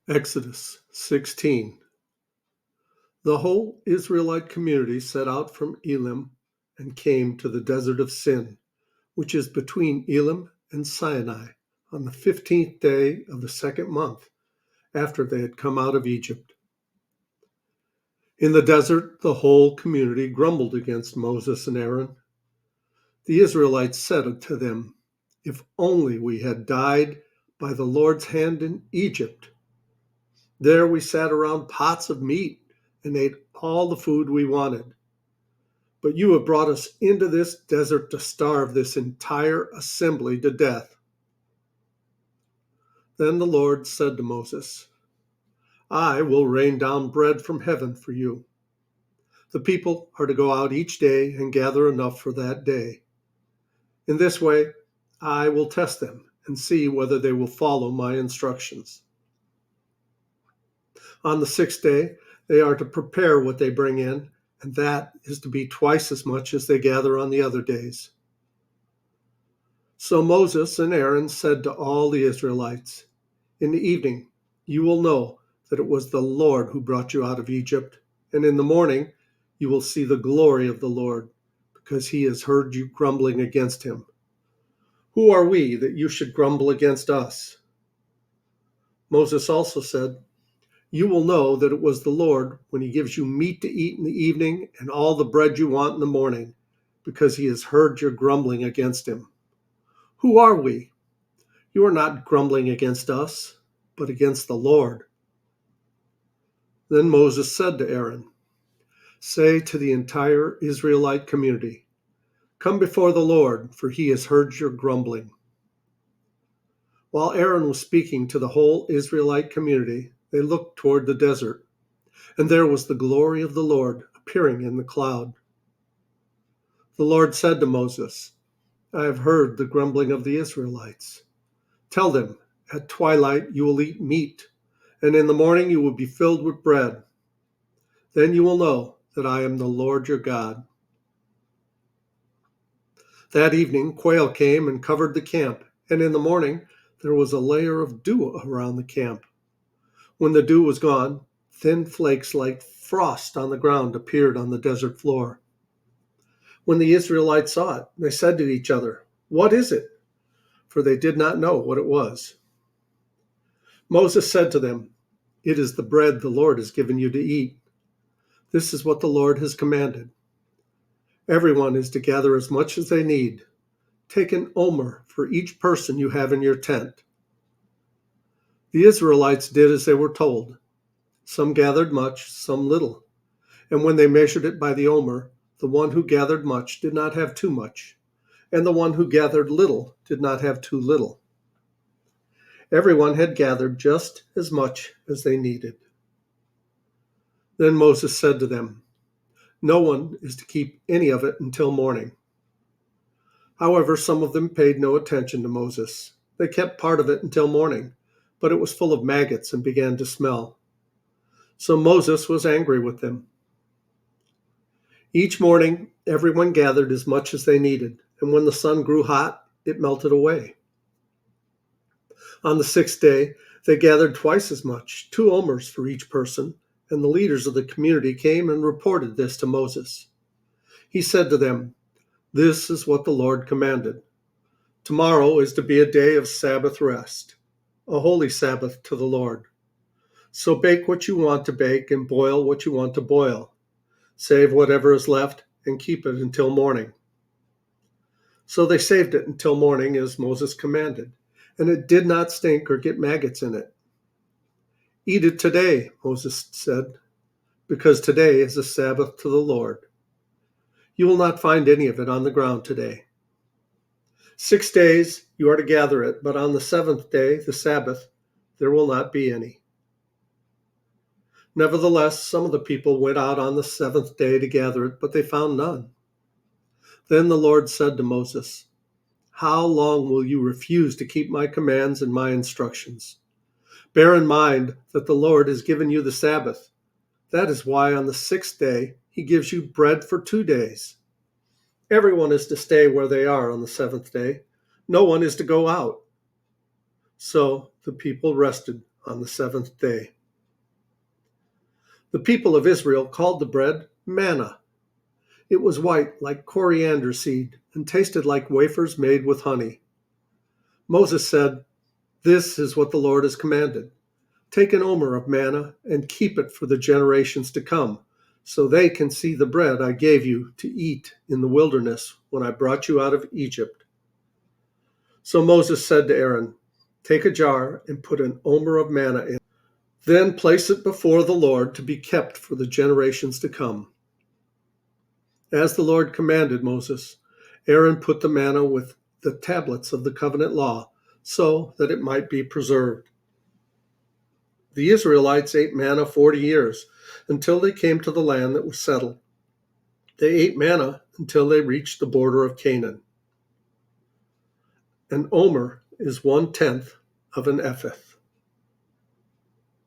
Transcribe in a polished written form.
Exodus 16. The whole Israelite community set out from Elim and came to the desert of Sin, which is between Elim and Sinai, on the 15th day of the second month after they had come out of Egypt. In the desert, the whole community grumbled against Moses and Aaron. The Israelites said to them, "If only we had died by the Lord's hand in Egypt. There we sat around pots of meat and ate all the food we wanted. But you have brought us into this desert to starve this entire assembly to death." Then the Lord said to Moses, "I will rain down bread from heaven for you. The people are to go out each day and gather enough for that day. In this way, I will test them and see whether they will follow my instructions. On the sixth day, they are to prepare what they bring in, and that is to be twice as much as they gather on the other days." So Moses and Aaron said to all the Israelites, "In the evening you will know that it was the Lord who brought you out of Egypt, and in the morning you will see the glory of the Lord, because he has heard you grumbling against him. Who are we that you should grumble against us?" Moses also said, "You will know that it was the Lord when he gives you meat to eat in the evening and all the bread you want in the morning, because he has heard your grumbling against him. Who are we? You are not grumbling against us, but against the Lord." Then Moses said to Aaron, "Say to the entire Israelite community, 'Come before the Lord, for he has heard your grumbling.'" While Aaron was speaking to the whole Israelite community, they looked toward the desert, and there was the glory of the Lord appearing in the cloud. The Lord said to Moses, "I have heard the grumbling of the Israelites. Tell them, at twilight you will eat meat, and in the morning you will be filled with bread. Then you will know that I am the Lord your God." That evening quail came and covered the camp, and in the morning there was a layer of dew around the camp. When the dew was gone, thin flakes like frost on the ground appeared on the desert floor. When the Israelites saw it, they said to each other, "What is it?" For they did not know what it was. Moses said to them, "It is the bread the Lord has given you to eat. This is what the Lord has commanded. Everyone is to gather as much as they need. Take an omer for each person you have in your tent." The Israelites did as they were told. Some gathered much, some little. And when they measured it by the omer, the one who gathered much did not have too much, and the one who gathered little did not have too little. Everyone had gathered just as much as they needed. Then Moses said to them, "No one is to keep any of it until morning." However, some of them paid no attention to Moses. They kept part of it until morning, but it was full of maggots and began to smell. So Moses was angry with them. Each morning, everyone gathered as much as they needed, and when the sun grew hot, it melted away. On the sixth day, they gathered twice as much, 2 omers for each person, and the leaders of the community came and reported this to Moses. He said to them, "This is what the Lord commanded. Tomorrow is to be a day of Sabbath rest, a holy Sabbath to the Lord. So bake what you want to bake and boil what you want to boil. Save whatever is left and keep it until morning." So they saved it until morning as Moses commanded, and it did not stink or get maggots in it. "Eat it today," Moses said, "because today is a Sabbath to the Lord. You will not find any of it on the ground today. 6 days you are to gather it, but on the seventh day, the Sabbath, there will not be any." Nevertheless, some of the people went out on the seventh day to gather it, but they found none. Then the Lord said to Moses, "How long will you refuse to keep my commands and my instructions? Bear in mind that the Lord has given you the Sabbath. That is why on the sixth day he gives you bread for 2 days. Everyone is to stay where they are on the seventh day. No one is to go out." So the people rested on the seventh day. The people of Israel called the bread manna. It was white like coriander seed and tasted like wafers made with honey. Moses said, "This is what the Lord has commanded. Take an omer of manna and keep it for the generations to come, so they can see the bread I gave you to eat in the wilderness when I brought you out of Egypt." So Moses said to Aaron, "Take a jar and put an omer of manna in. Then place it before the Lord to be kept for the generations to come." As the Lord commanded Moses, Aaron put the manna with the tablets of the covenant law so that it might be preserved. The Israelites ate manna 40 years until they came to the land that was settled. They ate manna until they reached the border of Canaan. An omer is 1/10 of an ephah.